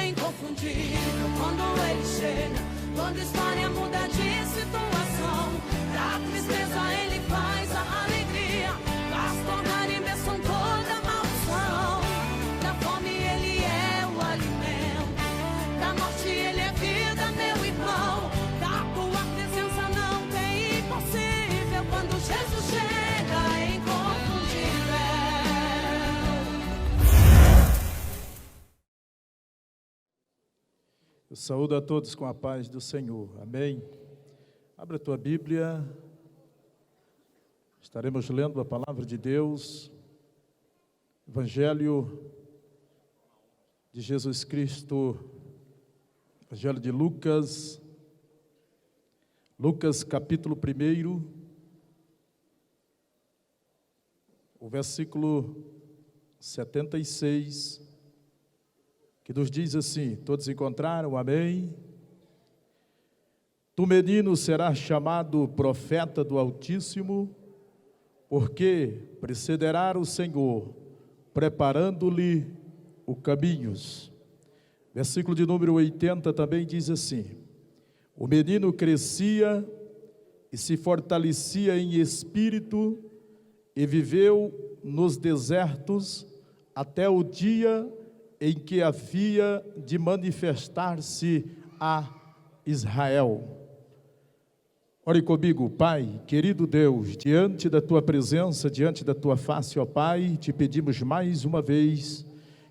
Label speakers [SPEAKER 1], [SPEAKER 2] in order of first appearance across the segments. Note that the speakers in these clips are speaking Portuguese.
[SPEAKER 1] é inconfundível quando ele chega, quando a história muda de situação. Da tristeza ele faz a alegria, faz tornar em bênção toda maldição. Da fome ele é o alimento, da morte ele é vida, meu irmão. Da tua presença não tem impossível, quando Jesus chega é inconfundível.
[SPEAKER 2] Eu saúdo a todos com a paz do Senhor, amém? Abra a tua Bíblia, estaremos lendo a palavra de Deus, Evangelho de Jesus Cristo, Evangelho de Lucas, Lucas capítulo 1, o versículo 76, que nos diz assim, todos encontraram, amém? Tu, menino, serás chamado profeta do Altíssimo, porque precederá o Senhor, preparando-lhe os caminhos. Versículo de número 80 também diz assim, o menino crescia e se fortalecia em espírito e viveu nos desertos até o dia em que havia de manifestar-se a Israel. Ore comigo, Pai, querido Deus, diante da Tua presença, diante da Tua face, ó Pai, te pedimos mais uma vez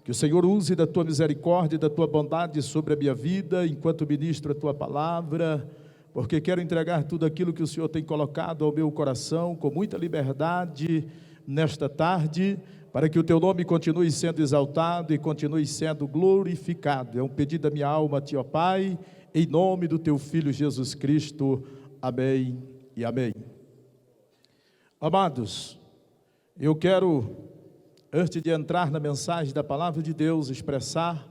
[SPEAKER 2] que o Senhor use da Tua misericórdia e da Tua bondade sobre a minha vida, enquanto ministro a Tua palavra, porque quero entregar tudo aquilo que o Senhor tem colocado ao meu coração, com muita liberdade, nesta tarde, para que o Teu nome continue sendo exaltado e continue sendo glorificado. É um pedido da minha alma a Ti, ó Pai, em nome do Teu Filho Jesus Cristo, amém e amém. Amados, eu quero, antes de entrar na mensagem da palavra de Deus, expressar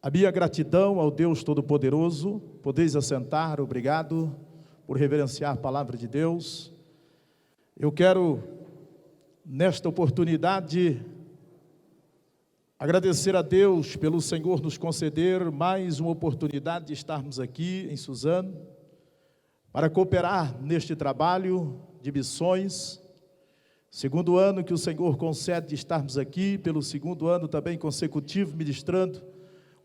[SPEAKER 2] a minha gratidão ao Deus Todo-Poderoso. Podeis assentar, obrigado por reverenciar a palavra de Deus. Eu quero, nesta oportunidade, agradecer a Deus pelo Senhor nos conceder mais uma oportunidade de estarmos aqui em Suzano, para cooperar neste trabalho de missões. Segundo ano que o Senhor concede de estarmos aqui, pelo segundo ano também consecutivo, ministrando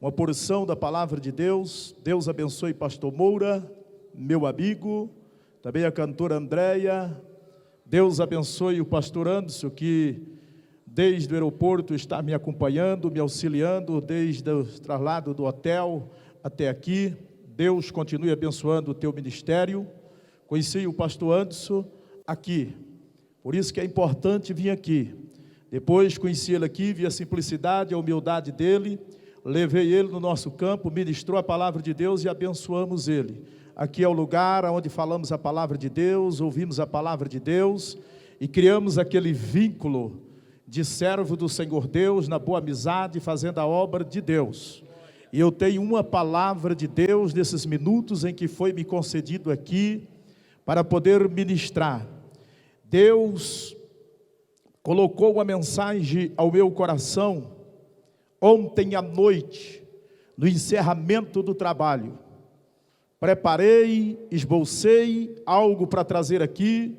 [SPEAKER 2] uma porção da palavra de Deus. Deus abençoe pastor Moura, meu amigo, também a cantora Andréia. Deus abençoe o pastor Anderson, que desde o aeroporto está me acompanhando, me auxiliando, desde o traslado do hotel até aqui. Deus continue abençoando o teu ministério. Conheci o pastor Anderson aqui, por isso que é importante vir aqui. Depois conheci ele aqui, vi a simplicidade, a humildade dele, levei ele no nosso campo, ministrou a palavra de Deus e abençoamos ele. Aqui é o lugar onde falamos a palavra de Deus, ouvimos a palavra de Deus e criamos aquele vínculo de servo do Senhor Deus, na boa amizade, fazendo a obra de Deus. E eu tenho uma palavra de Deus nesses minutos em que foi me concedido aqui para poder ministrar. Deus colocou uma mensagem ao meu coração ontem à noite, no encerramento do trabalho. Preparei, esbocei algo para trazer aqui.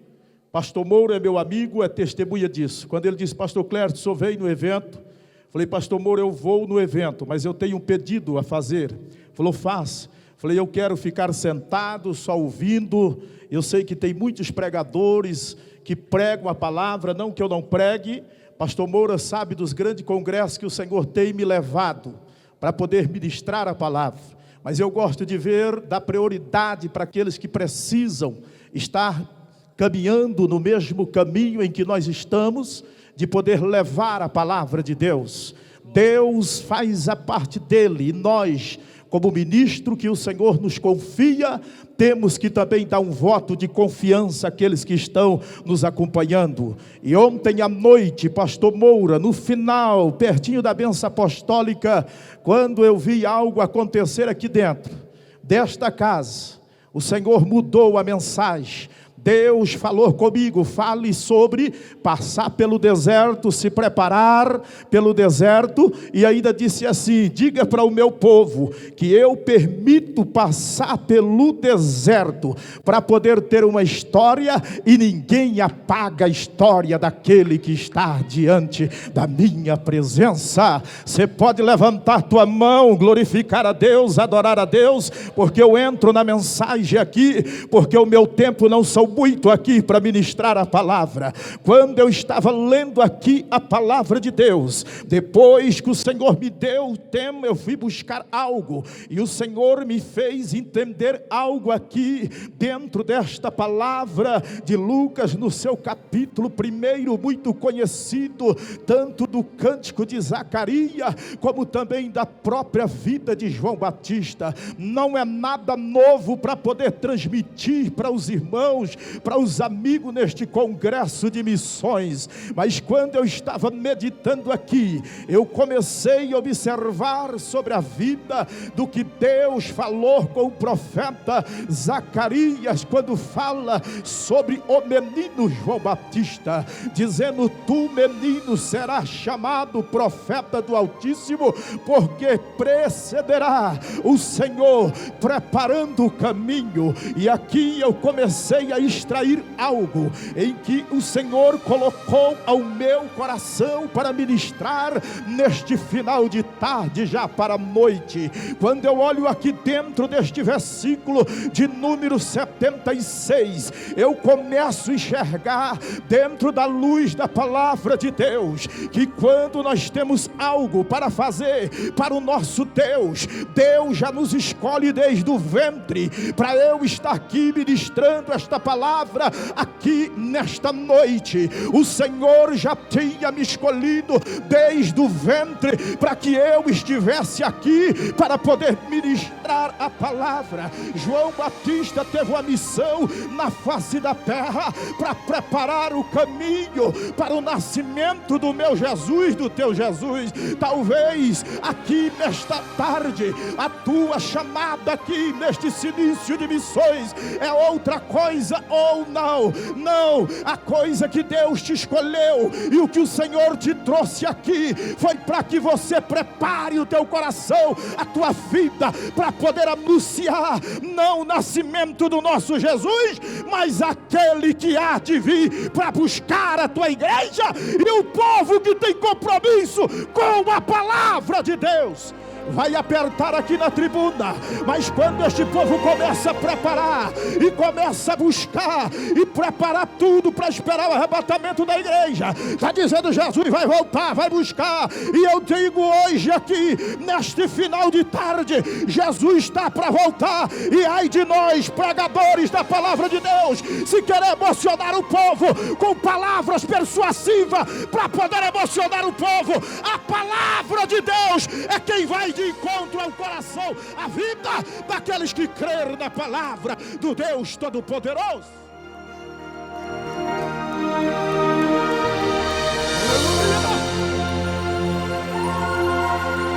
[SPEAKER 2] Pastor Moura é meu amigo, é testemunha disso. Quando ele disse, pastor Clérito, o senhor veio no evento? Falei, pastor Moura, eu vou no evento, mas eu tenho um pedido a fazer. Falou, faz. Falei, eu quero ficar sentado, só ouvindo. Eu sei que tem muitos pregadores que pregam a palavra, não que eu não pregue. Pastor Moura sabe dos grandes congressos que o Senhor tem me levado para poder ministrar a palavra. Mas eu gosto de ver, dar prioridade para aqueles que precisam estar caminhando no mesmo caminho em que nós estamos, de poder levar a palavra de Deus. Deus faz a parte dele, e nós, como ministro que o Senhor nos confia, temos que também dar um voto de confiança àqueles que estão nos acompanhando. E ontem à noite, pastor Moura, no final, pertinho da bênção apostólica, quando eu vi algo acontecer aqui dentro desta casa, o Senhor mudou a mensagem. Deus falou comigo, fale sobre passar pelo deserto, se preparar pelo deserto, e ainda disse assim: diga para o meu povo que eu permito passar pelo deserto, para poder ter uma história, e ninguém apaga a história daquele que está diante da minha presença. Você pode levantar tua mão, glorificar a Deus, adorar a Deus, porque eu entro na mensagem aqui, porque o meu tempo não são muito aqui para ministrar a palavra. Quando eu estava lendo aqui a palavra de Deus, depois que o Senhor me deu o tema, eu fui buscar algo, e o Senhor me fez entender algo aqui, dentro desta palavra de Lucas, no seu capítulo 1, muito conhecido, tanto do cântico de Zacarias, como também da própria vida de João Batista. Não é nada novo para poder transmitir para os irmãos, para os amigos neste congresso de missões, mas quando eu estava meditando aqui, eu comecei a observar sobre a vida do que Deus falou com o profeta Zacarias, quando fala sobre o menino João Batista, dizendo: tu, menino, serás chamado profeta do Altíssimo, porque precederá o Senhor preparando o caminho. E aqui eu comecei a extrair algo em que o Senhor colocou ao meu coração para ministrar neste final de tarde, já para a noite. Quando eu olho aqui dentro deste versículo de número 76, eu começo a enxergar dentro da luz da palavra de Deus, que quando nós temos algo para fazer para o nosso Deus, Deus já nos escolhe desde o ventre, para eu estar aqui ministrando esta palavra aqui nesta noite. O Senhor já tinha me escolhido desde o ventre, para que eu estivesse aqui, para poder ministrar a palavra. João Batista teve uma missão na face da terra, para preparar o caminho para o nascimento do meu Jesus, do teu Jesus. Talvez aqui nesta tarde, a tua chamada aqui neste início de missões é outra coisa, ou não. Não, a coisa que Deus te escolheu e o que o Senhor te trouxe aqui foi para que você prepare o teu coração, a tua vida, para poder anunciar não o nascimento do nosso Jesus, mas aquele que há de vir para buscar a tua igreja e o povo que tem compromisso com a palavra de Deus. Vai apertar aqui na tribuna, mas quando este povo começa a preparar e começa a buscar e preparar tudo para esperar o arrebatamento da igreja, está dizendo: Jesus vai voltar, vai buscar. E eu digo hoje aqui, neste final de tarde, Jesus está para voltar, e ai de nós, pregadores da palavra de Deus, se querer emocionar o povo com palavras persuasivas para poder emocionar o povo. A palavra de Deus é quem vai de encontro ao coração, a vida daqueles que creram na palavra do Deus Todo-Poderoso.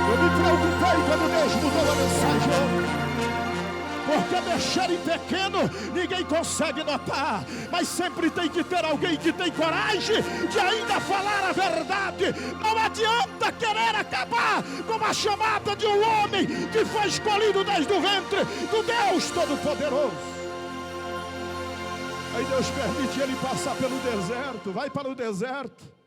[SPEAKER 2] Eu me preocupei quando Deus mudou a mensagem, porque mexer em pequeno ninguém consegue notar, mas sempre tem que ter alguém que tem coragem de ainda falar a verdade. Não adianta querer acabar com a chamada de um homem que foi escolhido desde o ventre do Deus Todo-Poderoso. Aí Deus permite ele passar pelo deserto. Vai para o deserto.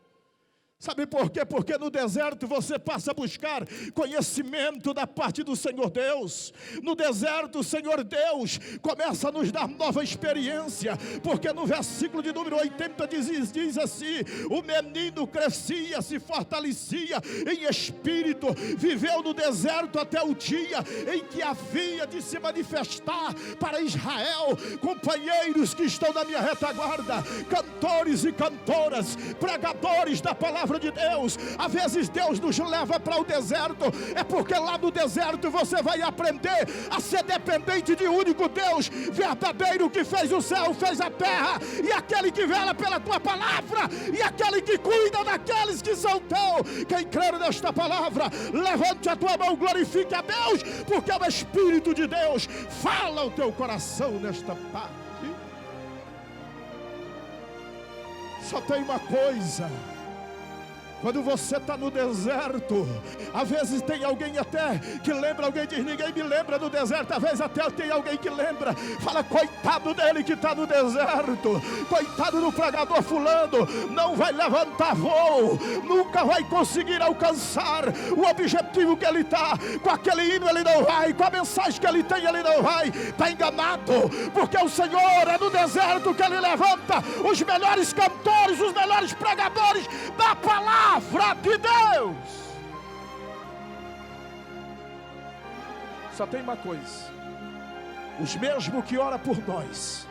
[SPEAKER 2] Sabe por quê? Porque no deserto você passa a buscar conhecimento da parte do Senhor Deus. No deserto o Senhor Deus começa a nos dar nova experiência, porque no versículo de número 80 diz assim: o menino crescia, se fortalecia em espírito, viveu no deserto até o dia em que havia de se manifestar para Israel. Companheiros que estão na minha retaguarda, cantores e cantoras, pregadores da palavra de Deus, às vezes Deus nos leva para o deserto, é porque lá no deserto você vai aprender a ser dependente de um único Deus verdadeiro, que fez o céu, fez a terra, e aquele que vela pela tua palavra, e aquele que cuida daqueles que são teus. Quem crer nesta palavra, levante a tua mão, glorifique a Deus, porque o Espírito de Deus fala ao teu coração nesta parte. Só tem uma coisa: quando você está no deserto, às vezes tem alguém até que lembra, alguém diz, ninguém me lembra do deserto. Às vezes até tem alguém que lembra, fala, coitado dele que está no deserto, coitado do pregador fulano, não vai levantar voo, nunca vai conseguir alcançar o objetivo que ele está, com aquele hino ele não vai, com a mensagem que ele tem ele não vai. Está enganado, porque o Senhor é no deserto que ele levanta os melhores cantores, os melhores pregadores da palavra de Deus. Só tem uma coisa: os mesmos que oram por nós,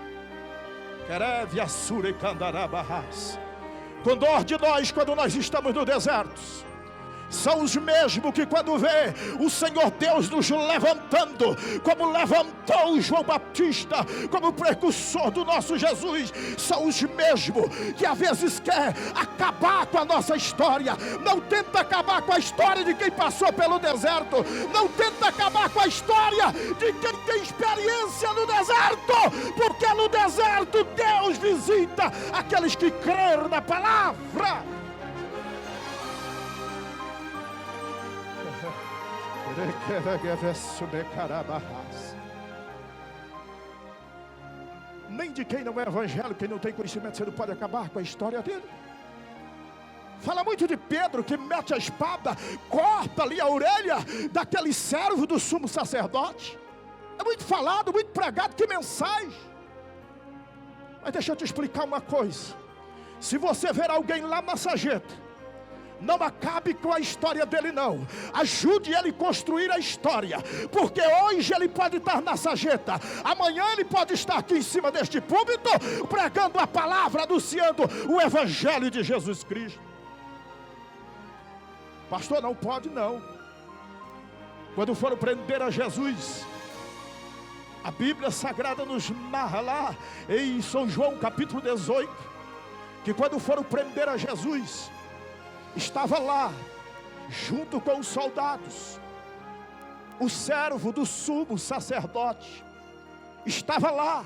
[SPEAKER 2] com dor de nós quando nós estamos no deserto, são os mesmos que quando vê o Senhor Deus nos levantando, como levantou João Batista como precursor do nosso Jesus, são os mesmos que às vezes quer acabar com a nossa história. Não tenta acabar com a história de quem passou pelo deserto, não tenta acabar com a história de quem tem experiência no deserto, porque no deserto Deus visita aqueles que creram na palavra. Nem de quem não é evangélico, quem não tem conhecimento, você não pode acabar com a história dele. Fala muito de Pedro, que mete a espada, corta ali a orelha daquele servo do sumo sacerdote. É muito falado, muito pregado, que mensagem. Mas deixa eu te explicar uma coisa: se você ver alguém lá na sarjeta, não acabe com a história dele não, ajude ele a construir a história, porque hoje ele pode estar na sarjeta, amanhã ele pode estar aqui em cima deste púlpito, pregando a palavra, anunciando o evangelho de Jesus Cristo. Pastor, não pode não. Quando foram prender a Jesus, a Bíblia Sagrada nos narra lá em São João capítulo 18, que quando foram prender a Jesus, estava lá, junto com os soldados, o servo do sumo sacerdote, estava lá,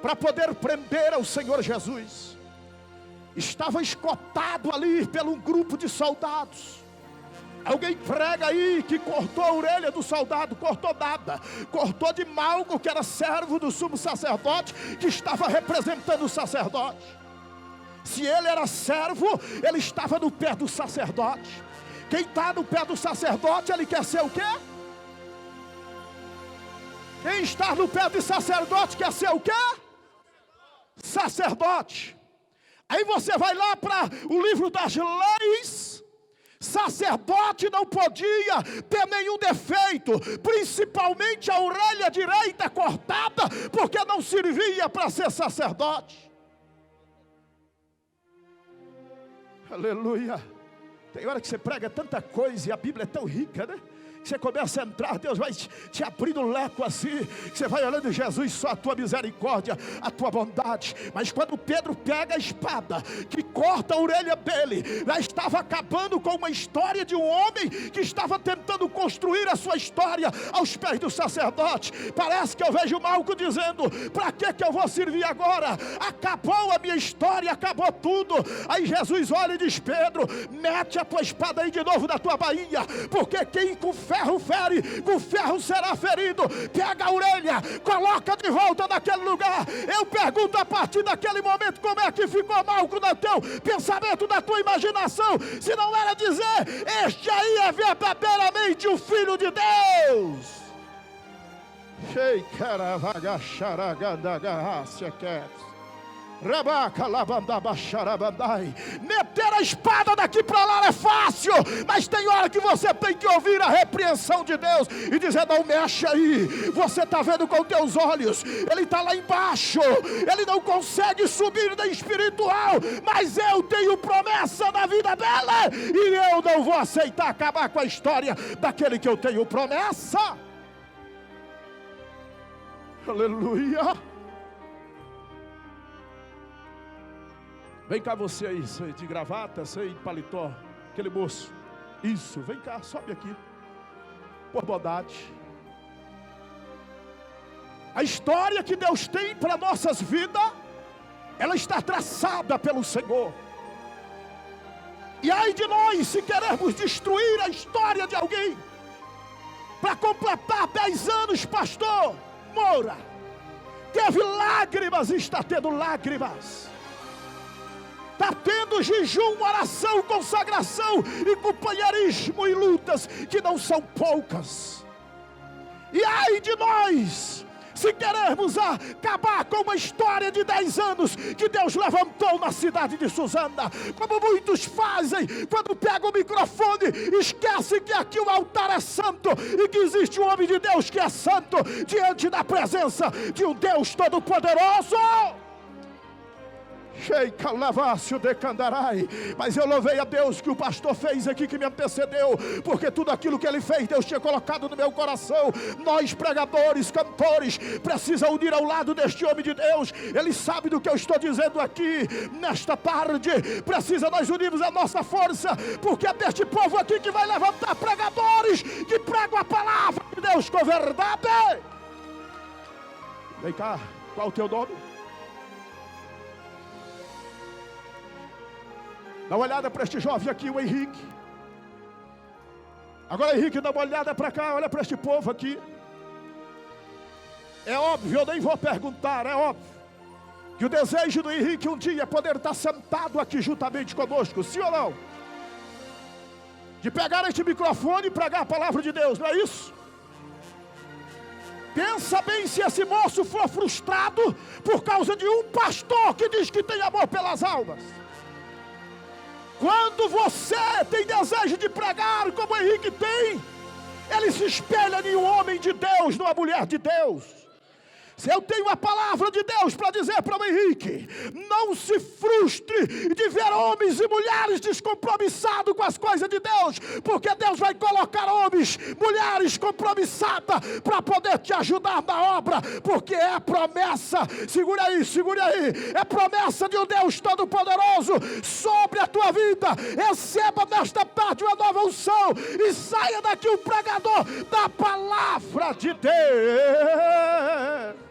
[SPEAKER 2] para poder prender ao Senhor Jesus. Estava escoltado ali pelo grupo de soldados. Alguém prega aí que cortou a orelha do soldado. Cortou nada, cortou de Malco, que era servo do sumo sacerdote, que estava representando o sacerdote. Se ele era servo, ele estava no pé do sacerdote. Quem está no pé do sacerdote, ele quer ser o quê? Quem está no pé do sacerdote quer ser o quê? Sacerdote. Aí você vai lá para o livro das leis. Sacerdote não podia ter nenhum defeito, principalmente a orelha direita cortada, porque não servia para ser sacerdote. Aleluia. Tem hora que você prega tanta coisa e a Bíblia é tão rica, né? Que você começa a entrar, Deus vai te abrindo um leco assim, que você vai olhando Jesus, só a tua misericórdia, a tua bondade. Mas quando Pedro pega a espada, que corta a orelha dele, já estava acabando com uma história de um homem que estava tentando construir a sua história aos pés do sacerdote. Parece que eu vejo Malco dizendo, para que eu vou servir agora? Acabou a minha história, acabou tudo. Aí Jesus olha e diz, Pedro, mete a tua espada aí de novo na tua bainha, porque quem com ferro fere, com ferro será ferido. Pega a orelha, coloca de volta naquele lugar. Eu pergunto a partir daquele momento, como é que ficou Malco no teu pensamento, na tua imaginação, se não era dizer, este aí é verdadeiramente o Filho de Deus. Meter a espada daqui para lá é fácil, mas tem hora que você tem que ouvir a repreensão de Deus e dizer, não mexe aí, você está vendo com teus olhos, ele está lá embaixo, ele não consegue subir nem espiritual, mas eu tenho promessa na vida dela, e eu não vou aceitar acabar com a história daquele que eu tenho promessa. Aleluia. Vem cá você aí, de gravata, você de paletó, aquele moço. Isso, vem cá, sobe aqui. Por bondade. A história que Deus tem para nossas vidas ela está traçada pelo Senhor. E ai de nós se queremos destruir a história de alguém. Para completar 10 anos, pastor Moura teve lágrimas e está tendo lágrimas. Está tendo jejum, oração, consagração e companheirismo e lutas que não são poucas. E ai de nós se queremos acabar com uma história de 10 anos que Deus levantou na cidade de Suzana, como muitos fazem quando pegam o microfone, esquecem que aqui o altar é santo e que existe um homem de Deus que é santo diante da presença de um Deus todo-poderoso. Mas eu louvei a Deus que o pastor fez aqui, que me antecedeu, porque tudo aquilo que ele fez, Deus tinha colocado no meu coração. Nós pregadores, cantores, precisa unir ao lado deste homem de Deus. Ele sabe do que eu estou dizendo aqui nesta tarde. Precisa nós unirmos a nossa força, porque é deste povo aqui que vai levantar pregadores que pregam a palavra de Deus com verdade. Vem cá, qual o teu nome? Dá uma olhada para este jovem aqui, o Henrique. Agora, Henrique, dá uma olhada para cá, olha para este povo aqui. É óbvio, eu nem vou perguntar, é óbvio que o desejo do Henrique um dia é poder estar sentado aqui juntamente conosco, sim ou não? De pegar este microfone e pregar a palavra de Deus, não é isso? Pensa bem se esse moço for frustrado por causa de um pastor que diz que tem amor pelas almas. Quando você tem desejo de pregar como o Henrique tem, ele se espelha em um homem de Deus, numa mulher de Deus. Se eu tenho a palavra de Deus para dizer para o Henrique, não se frustre de ver homens e mulheres descompromissados com as coisas de Deus, porque Deus vai colocar homens, mulheres compromissadas para poder te ajudar na obra, porque é promessa, segura aí, é promessa de um Deus Todo-Poderoso sobre a tua vida. Receba nesta tarde uma nova unção e saia daqui um pregador da palavra de Deus.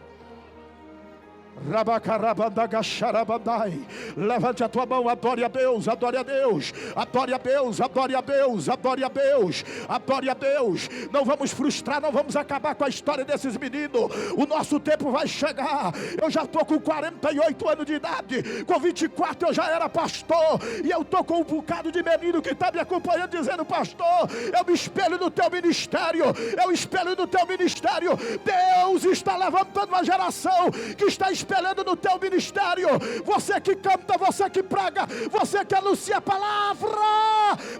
[SPEAKER 2] Levante a tua mão, adore a Deus, adore a Deus, adore a Deus, adore a Deus, adore a Deus, adore a Deus. Não vamos frustrar, não vamos acabar com a história desses meninos. O nosso tempo vai chegar. Eu já estou com 48 anos de idade, com 24 eu já era pastor, e eu estou com um bocado de menino que está me acompanhando dizendo: pastor, eu me espelho no teu ministério, eu espelho no teu ministério. Deus está levantando uma geração que está espelhando no teu ministério. Você que canta, você que prega, você que anuncia a palavra,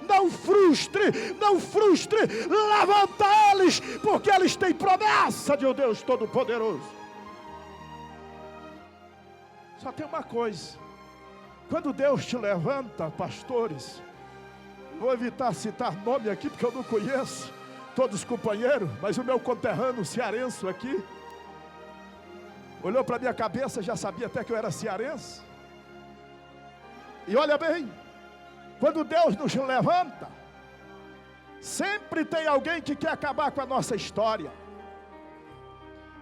[SPEAKER 2] não frustre, não frustre, levanta eles, porque eles têm promessa de um Deus Todo-Poderoso. Só tem uma coisa: quando Deus te levanta, pastores, vou evitar citar nome aqui porque eu não conheço todos companheiros, mas o meu conterrâneo cearense aqui olhou para minha cabeça, já sabia até que eu era cearense. E olha bem, quando Deus nos levanta, sempre tem alguém que quer acabar com a nossa história.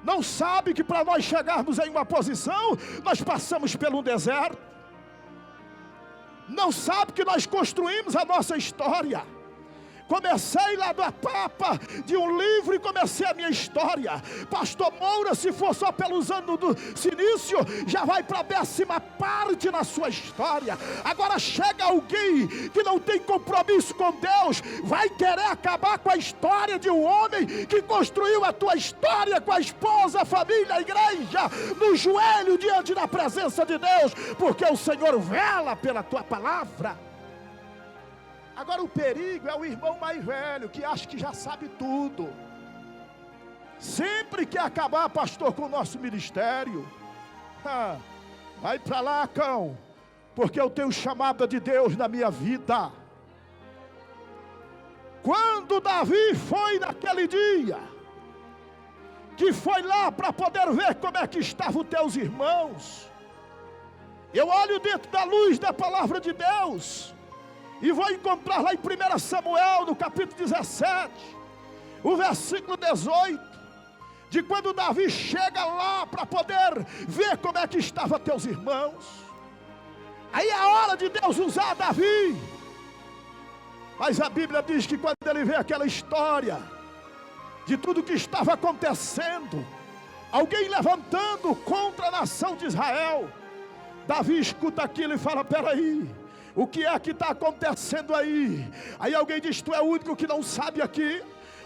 [SPEAKER 2] Não sabe que para nós chegarmos em uma posição, nós passamos pelo deserto. Não sabe que nós construímos a nossa história. Comecei lá da papa de um livro e comecei a minha história. Pastor Moura, se for só pelos anos do início, já vai para a 10ª parte na sua história. Agora chega alguém que não tem compromisso com Deus, vai querer acabar com a história de um homem que construiu a tua história com a esposa, a família, a igreja, no joelho diante da presença de Deus, porque o Senhor vela pela tua palavra. Agora o perigo é o irmão mais velho, que acha que já sabe tudo. Sempre quer acabar, pastor, com o nosso ministério. Vai para lá, cão, porque eu tenho chamada de Deus na minha vida. Quando Davi foi naquele dia, que foi lá para poder ver como é que estavam os teus irmãos, eu olho dentro da luz da palavra de Deus, e vou encontrar lá em 1 Samuel, no capítulo 17, o versículo 18. de quando Davi chega lá para poder ver como é que estavam teus irmãos. Aí é a hora de Deus usar Davi. Mas a Bíblia diz que quando ele vê aquela história de tudo que estava acontecendo, alguém levantando contra a nação de Israel, Davi escuta aquilo e fala: peraí, o que é que está acontecendo aí? Aí alguém diz: tu é o único que não sabe aqui.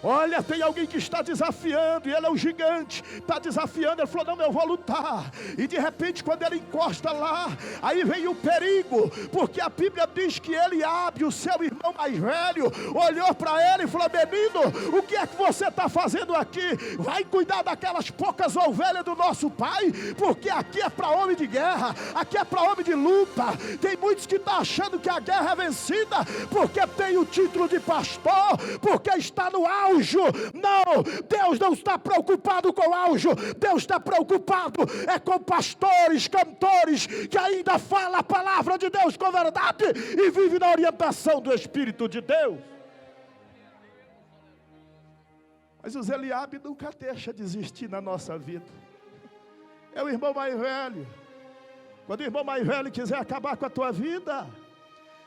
[SPEAKER 2] Olha, tem alguém que está desafiando, e ele é o gigante, está desafiando. Ele falou: não, eu vou lutar. E de repente, quando ele encosta lá, aí vem o perigo, porque a Bíblia diz que Eliabe, o seu irmão mais velho, olhou para ele e falou: menino, o que é que você está fazendo aqui? Vai cuidar daquelas poucas ovelhas do nosso pai, porque aqui é para homem de guerra, aqui é para homem de luta. Tem muitos que estão achando que a guerra é vencida, porque tem o título de pastor, porque está no auge. Não, Deus não está preocupado com o auge. Deus está preocupado com pastores, cantores, que ainda falam a palavra de Deus com verdade e vivem na orientação do Espírito de Deus. Mas os Eliabe nunca deixa de existir na nossa vida. É o irmão mais velho. Quando o irmão mais velho quiser acabar com a tua vida,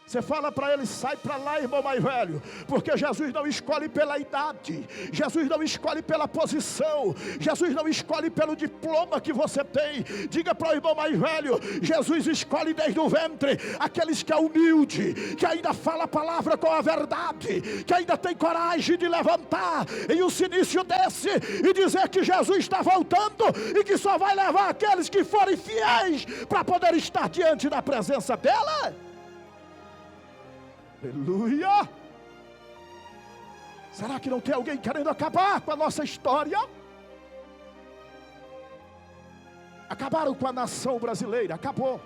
[SPEAKER 2] você fala para ele: sai para lá, irmão mais velho, porque Jesus não escolhe pela idade, Jesus não escolhe pela posição, Jesus não escolhe pelo diploma que você tem. Diga para o irmão mais velho: Jesus escolhe desde o ventre aqueles que é humilde, que ainda fala a palavra com a verdade, que ainda tem coragem de levantar em um silício desse e dizer que Jesus está voltando e que só vai levar aqueles que forem fiéis para poder estar diante da presença dela. Aleluia! Será que não tem alguém querendo acabar com a nossa história? Acabaram com a nação brasileira, acabou.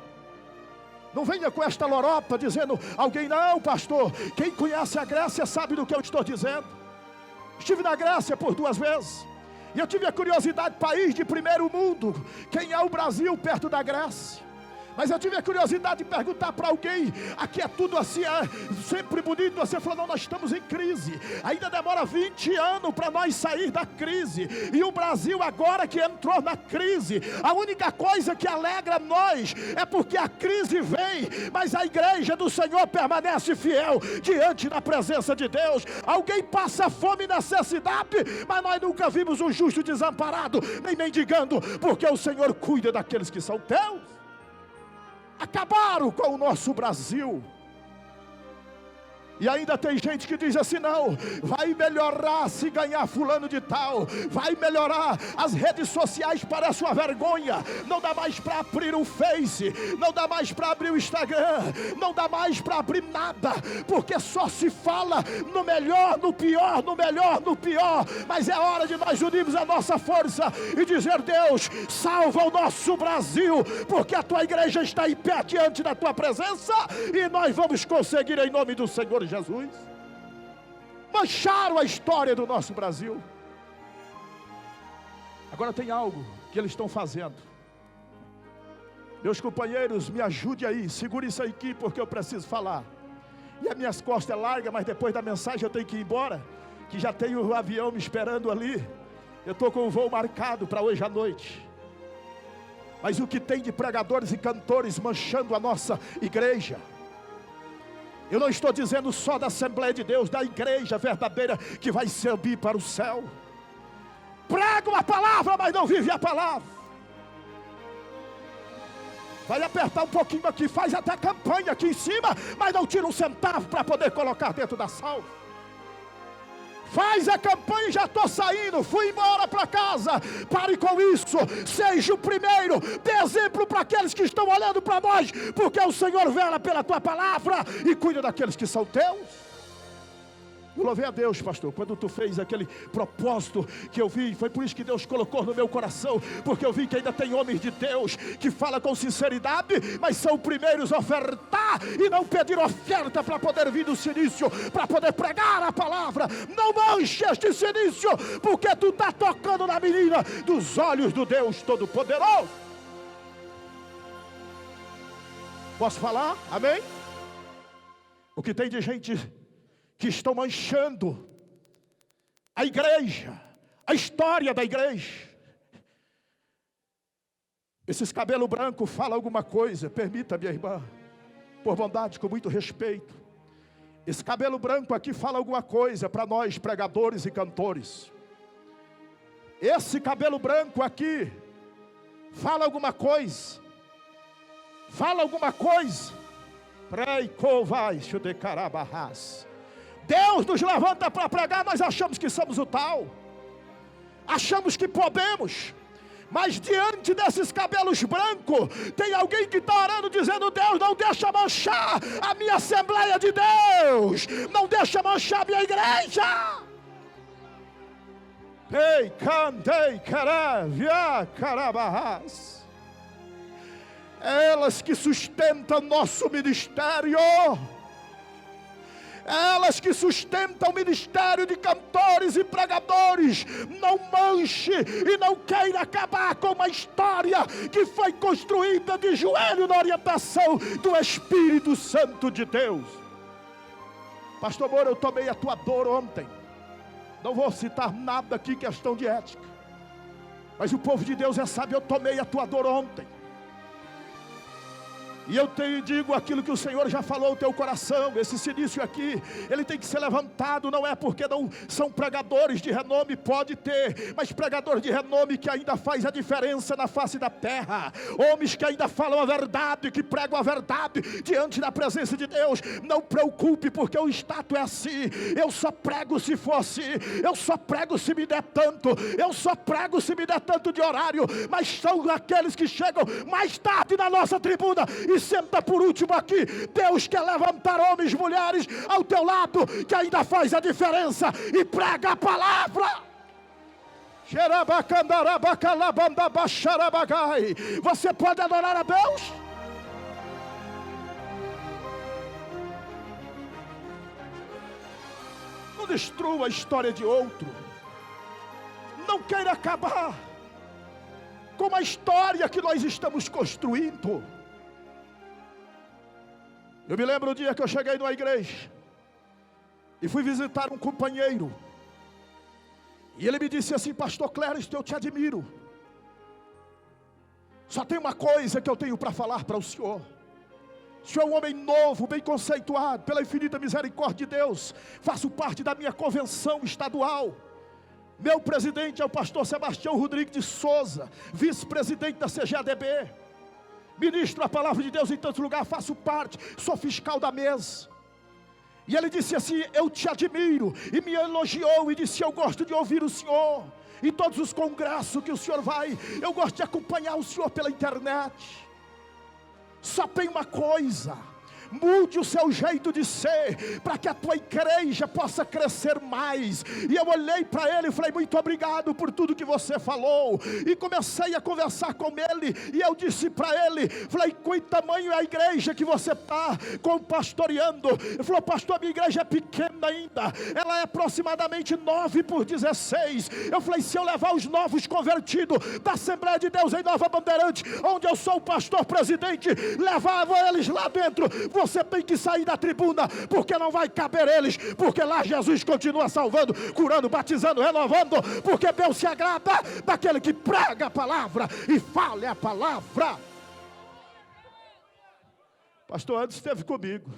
[SPEAKER 2] Não venha com esta lorota dizendo alguém: não, pastor, quem conhece a Grécia sabe do que eu estou dizendo. Estive na Grécia por 2 vezes, e eu tive a curiosidade, país de primeiro mundo, quem é o Brasil perto da Grécia? Mas eu tive a curiosidade de perguntar para alguém: aqui é tudo assim, sempre bonito. Você falou: não, nós estamos em crise, ainda demora 20 anos para nós sair da crise. E o Brasil agora que entrou na crise, a única coisa que alegra nós é porque a crise vem, mas a igreja do Senhor permanece fiel diante da presença de Deus. Alguém passa fome e necessidade, mas nós nunca vimos um justo desamparado, nem mendigando, porque o Senhor cuida daqueles que são teus. Acabaram com o nosso Brasil. E ainda tem gente que diz assim: não, vai melhorar se ganhar fulano de tal, vai melhorar. As redes sociais parecem uma vergonha. Não dá mais para abrir o Face, não dá mais para abrir o Instagram, não dá mais para abrir nada, porque só se fala no melhor, no pior, no melhor, no pior. Mas é hora de nós unirmos a nossa força e dizer: Deus, salva o nosso Brasil, porque a tua igreja está em pé diante da tua presença, e nós vamos conseguir em nome do Senhor Jesus. Mancharam a história do nosso Brasil. Agora tem algo que eles estão fazendo. Meus companheiros, me ajude aí, segure isso aqui, porque eu preciso falar. E as minhas costas é larga, mas depois da mensagem eu tenho que ir embora, que já tem o avião me esperando ali. Eu estou com o voo marcado para hoje à noite. Mas o que tem de pregadores e cantores manchando a nossa igreja? Eu não estou dizendo só da Assembleia de Deus, da igreja verdadeira que vai subir para o céu. Prega a palavra, mas não vive a palavra. Vai apertar um pouquinho aqui, faz até campanha aqui em cima, mas não tira um centavo para poder colocar dentro da salva. Faz a campanha e já estou saindo, fui embora para casa. Pare com isso, seja o primeiro, dê exemplo para aqueles que estão olhando para nós, porque o Senhor vela pela tua palavra e cuida daqueles que são teus. Eu louvei a Deus, pastor, quando tu fez aquele propósito que eu vi. Foi por isso que Deus colocou no meu coração, porque eu vi que ainda tem homens de Deus que falam com sinceridade, mas são primeiros a ofertar e não pedir oferta para poder vir do silício, para poder pregar a palavra. Não manche este silício, porque tu está tocando na menina dos olhos do Deus Todo-Poderoso. Posso falar? Amém? O que tem de gente que estão manchando a igreja, a história da igreja. Esses cabelos brancos falam alguma coisa, permita, minha irmã, por bondade, com muito respeito. Esse cabelo branco aqui fala alguma coisa para nós, pregadores e cantores. Esse cabelo branco aqui fala alguma coisa. Fala alguma coisa. Deus nos levanta para pregar, nós achamos que somos o tal. Achamos que podemos. Mas diante desses cabelos brancos, tem alguém que está orando dizendo: Deus, não deixa manchar a minha Assembleia de Deus. Não deixa manchar a minha igreja. Ei, cantei, caravia, carabarras. Elas que sustentam nosso ministério. Elas que sustentam o ministério de cantores e pregadores. Não manche e não queira acabar com uma história que foi construída de joelho na orientação do Espírito Santo de Deus. Pastor Moura, eu tomei a tua dor ontem. Não vou citar nada aqui, questão de ética. Mas o povo de Deus sabe, eu tomei a tua dor ontem. E eu te digo aquilo que o Senhor já falou ao teu coração. Esse silício aqui, ele tem que ser levantado. Não é porque não são pregadores de renome, pode ter, mas pregadores de renome que ainda faz a diferença na face da terra. Homens que ainda falam a verdade, que pregam a verdade diante da presença de Deus. Não preocupe, porque o status é assim. Eu só prego se for assim. Eu só prego se me der tanto. Eu só prego se me der tanto de horário. Mas são aqueles que chegam mais tarde na nossa tribuna e senta por último aqui. Deus quer levantar homens e mulheres ao teu lado, que ainda faz a diferença e prega a palavra. Você pode adorar a Deus? Não destrua a história de outro. Não queira acabar com a história que nós estamos construindo. Eu me lembro o dia que eu cheguei numa igreja e fui visitar um companheiro. E ele me disse assim: pastor Clériston, eu te admiro. Só tem uma coisa que eu tenho para falar para o senhor. O senhor é um homem novo, bem conceituado, pela infinita misericórdia de Deus. Faço parte da minha convenção estadual. Meu presidente é o pastor Sebastião Rodrigues de Souza, vice-presidente da CGADB. Ministro a palavra de Deus em tantos lugares, faço parte, sou fiscal da mesa. E ele disse assim: eu te admiro. E me elogiou e disse: eu gosto de ouvir o senhor. Em todos os congressos que o senhor vai, eu gosto de acompanhar o senhor pela internet. Só tem uma coisa: mude o seu jeito de ser, para que a tua igreja possa crescer mais. E eu olhei para ele e falei: muito obrigado por tudo que você falou. E comecei a conversar com ele, e eu disse para ele, falei: com que tamanho é a igreja que você está pastoreando? Ele falou: pastor, a minha igreja é pequena ainda, ela é aproximadamente 9 por 16. Eu falei: se eu levar os novos convertidos da Assembleia de Deus em Nova Bandeirante, onde eu sou o pastor presidente, levava eles lá dentro, você tem que sair da tribuna, porque não vai caber eles, porque lá Jesus continua salvando, curando, batizando, renovando, porque Deus se agrada daquele que prega a palavra e fale a palavra. Pastor Anderson esteve comigo,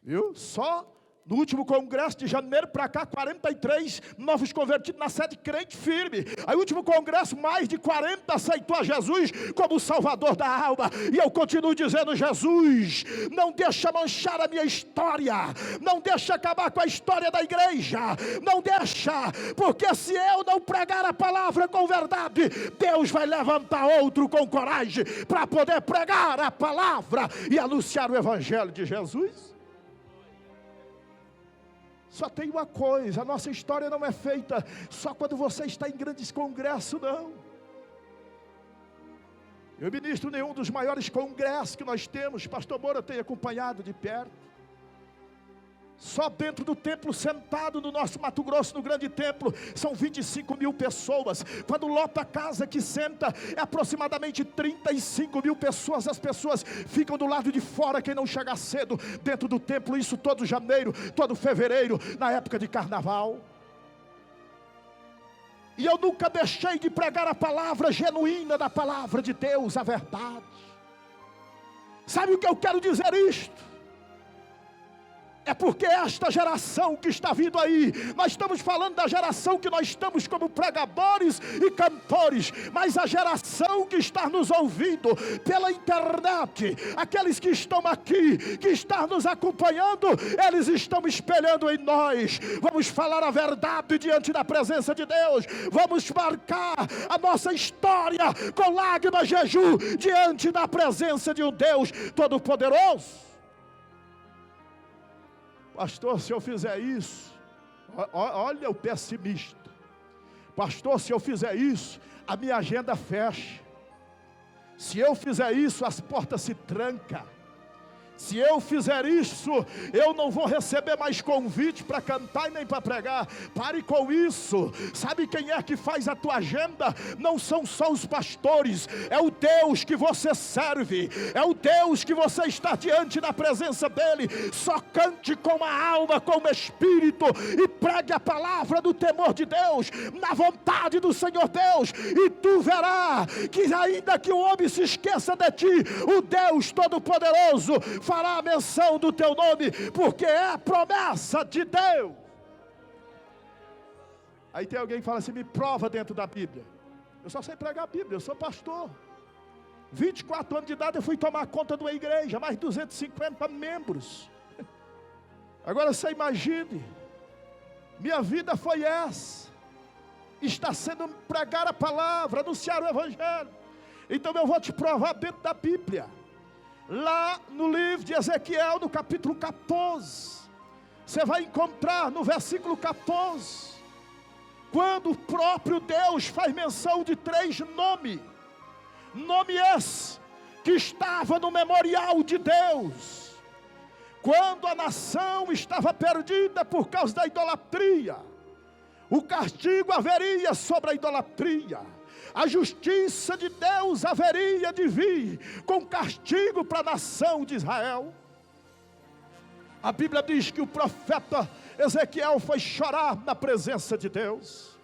[SPEAKER 2] viu? Só no último congresso de janeiro para cá, 43 novos convertidos na sede crente firme. Aí o último congresso, mais de 40 aceitou a Jesus como o Salvador da alma. E eu continuo dizendo: Jesus, não deixa manchar a minha história, não deixa acabar com a história da igreja, não deixa, porque se eu não pregar a palavra com verdade, Deus vai levantar outro com coragem para poder pregar a palavra e anunciar o evangelho de Jesus. Só tem uma coisa: a nossa história não é feita só quando você está em grandes congressos, não. Eu ministro nenhum dos maiores congressos que nós temos, pastor Moura tem acompanhado de perto. Só dentro do templo, sentado no nosso Mato Grosso, no grande templo, são 25 mil pessoas. Quando lota a casa que senta, é aproximadamente 35 mil pessoas. As pessoas ficam do lado de fora, quem não chegar cedo dentro do templo. Isso todo janeiro, todo fevereiro, na época de carnaval. E eu nunca deixei de pregar a palavra genuína da palavra de Deus, a verdade. Sabe o que eu quero dizer isto? É porque esta geração que está vindo aí, nós estamos falando da geração que nós estamos como pregadores e cantores, mas a geração que está nos ouvindo pela internet, aqueles que estão aqui, que estão nos acompanhando, eles estão espelhando em nós. Vamos falar a verdade diante da presença de Deus, vamos marcar a nossa história com lágrimas, jejum, diante da presença de um Deus Todo-Poderoso. Pastor, se eu fizer isso, olha o pessimista. Pastor, se eu fizer isso, a minha agenda fecha. Se eu fizer isso, as portas se trancam. Se eu fizer isso, eu não vou receber mais convite para cantar e nem para pregar. Pare com isso. Sabe quem é que faz a tua agenda? Não são só os pastores, é o Deus que você serve, é o Deus que você está diante da presença dele. Só cante com a alma, com o espírito, e pregue a palavra do temor de Deus, na vontade do Senhor Deus, e tu verás que ainda que o homem se esqueça de ti, o Deus Todo-Poderoso fará a menção do teu nome, porque é a promessa de Deus. Aí tem alguém que fala assim: me prova dentro da Bíblia. Eu só sei pregar a Bíblia, eu sou pastor. 24 anos de idade eu fui tomar conta de uma igreja, mais de 250 membros. Agora você imagine, minha vida foi essa, está sendo pregar a palavra, anunciar o Evangelho. Então eu vou te provar dentro da Bíblia. Lá no livro de Ezequiel, no capítulo 14, você vai encontrar no versículo 14, quando o próprio Deus faz menção de 3 nomes. Nome esse que estava no memorial de Deus, quando a nação estava perdida por causa da idolatria. O castigo haveria sobre a idolatria. A justiça de Deus haveria de vir com castigo para a nação de Israel. A Bíblia diz que o profeta Ezequiel foi chorar na presença de Deus.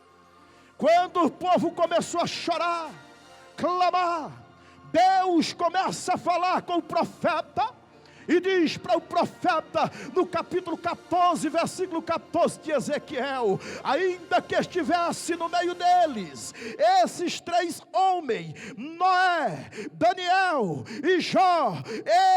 [SPEAKER 2] Quando o povo começou a chorar, clamar, Deus começa a falar com o profeta. E diz para o profeta, no capítulo 14, versículo 14 de Ezequiel: ainda que estivesse no meio deles esses 3 homens, Noé, Daniel e Jó,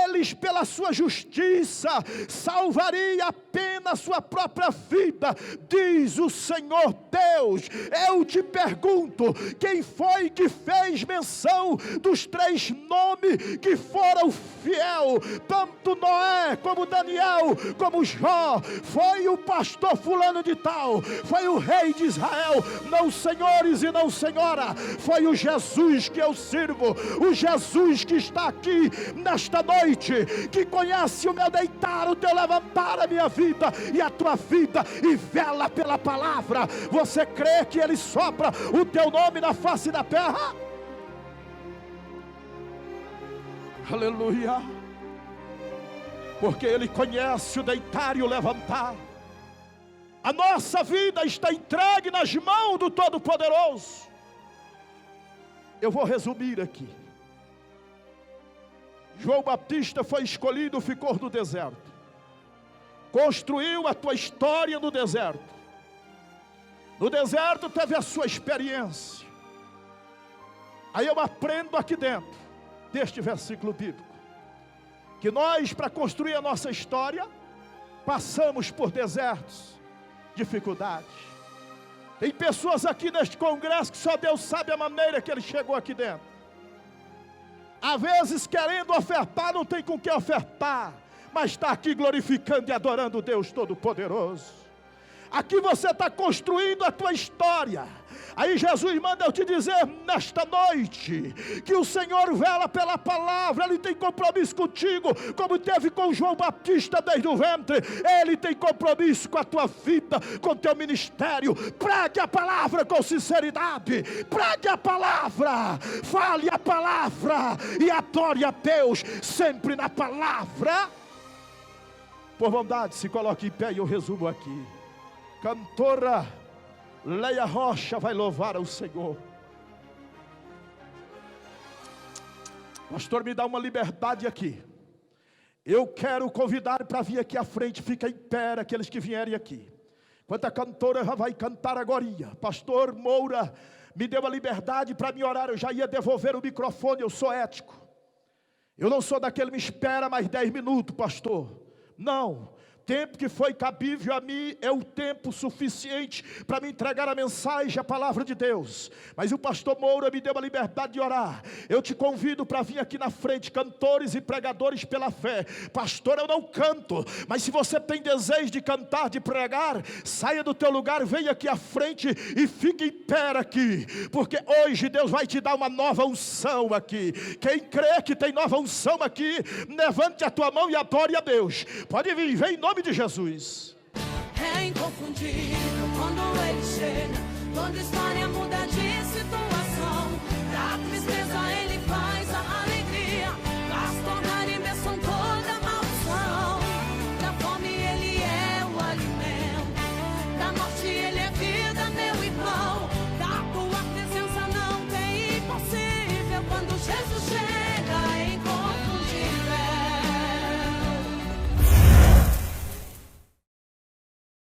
[SPEAKER 2] eles pela sua justiça salvariam apenas sua própria vida, diz o Senhor Deus. Eu te pergunto, quem foi que fez menção dos 3 nomes que foram fiel, tanto Noé, como Daniel, como Jó? Foi o pastor fulano de tal, foi o rei de Israel. Não, senhores e não senhora, foi o Jesus que eu sirvo, o Jesus que está aqui nesta noite, que conhece o meu deitar, o teu levantar, a minha vida e a tua vida, e vela pela palavra. Você crê que ele sopra o teu nome na face da terra? Aleluia. Porque ele conhece o deitar e o levantar. A nossa vida está entregue nas mãos do Todo-Poderoso. Eu vou resumir aqui. João Batista foi escolhido, ficou no deserto, construiu a tua história no deserto. No deserto teve a sua experiência. Aí eu aprendo aqui dentro deste versículo bíblico que nós, para construir a nossa história, passamos por desertos, dificuldades. Tem pessoas aqui neste congresso que só Deus sabe a maneira que ele chegou aqui dentro. Às vezes querendo ofertar, não tem com que ofertar, mas está aqui glorificando e adorando o Deus Todo-Poderoso. Aqui você está construindo a tua história. Aí Jesus manda eu te dizer nesta noite, que o Senhor vela pela palavra. Ele tem compromisso contigo, como teve com João Batista desde o ventre. Ele tem compromisso com a tua vida, com o teu ministério. Pregue a palavra com sinceridade, pregue a palavra, fale a palavra e adore a Deus sempre na palavra. Por bondade, se coloque em pé e eu resumo aqui. Cantora Leia Rocha vai louvar ao Senhor. Pastor, me dá uma liberdade aqui. Eu quero convidar para vir aqui à frente. Fica em pé aqueles que vierem aqui. Enquanto a cantora já vai cantar agora. Pastor Moura me deu a liberdade para me orar. Eu já ia devolver o microfone. Eu sou ético. Eu não sou daquele me espera mais 10 minutos, pastor. Não. Tempo que foi cabível a mim é o tempo suficiente para me entregar a mensagem, a palavra de Deus. Mas o pastor Moura me deu a liberdade de orar. Eu te convido para vir aqui na frente, cantores e pregadores pela fé. Pastor, eu não canto, mas se você tem desejo de cantar, de pregar, saia do teu lugar, venha aqui à frente e fique em pé aqui, porque hoje Deus vai te dar uma nova unção aqui. Quem crê que tem nova unção aqui, levante a tua mão e adore a Deus. Pode vir, vem em nome de Jesus.
[SPEAKER 1] É inconfundível quando Ele chega. Quando está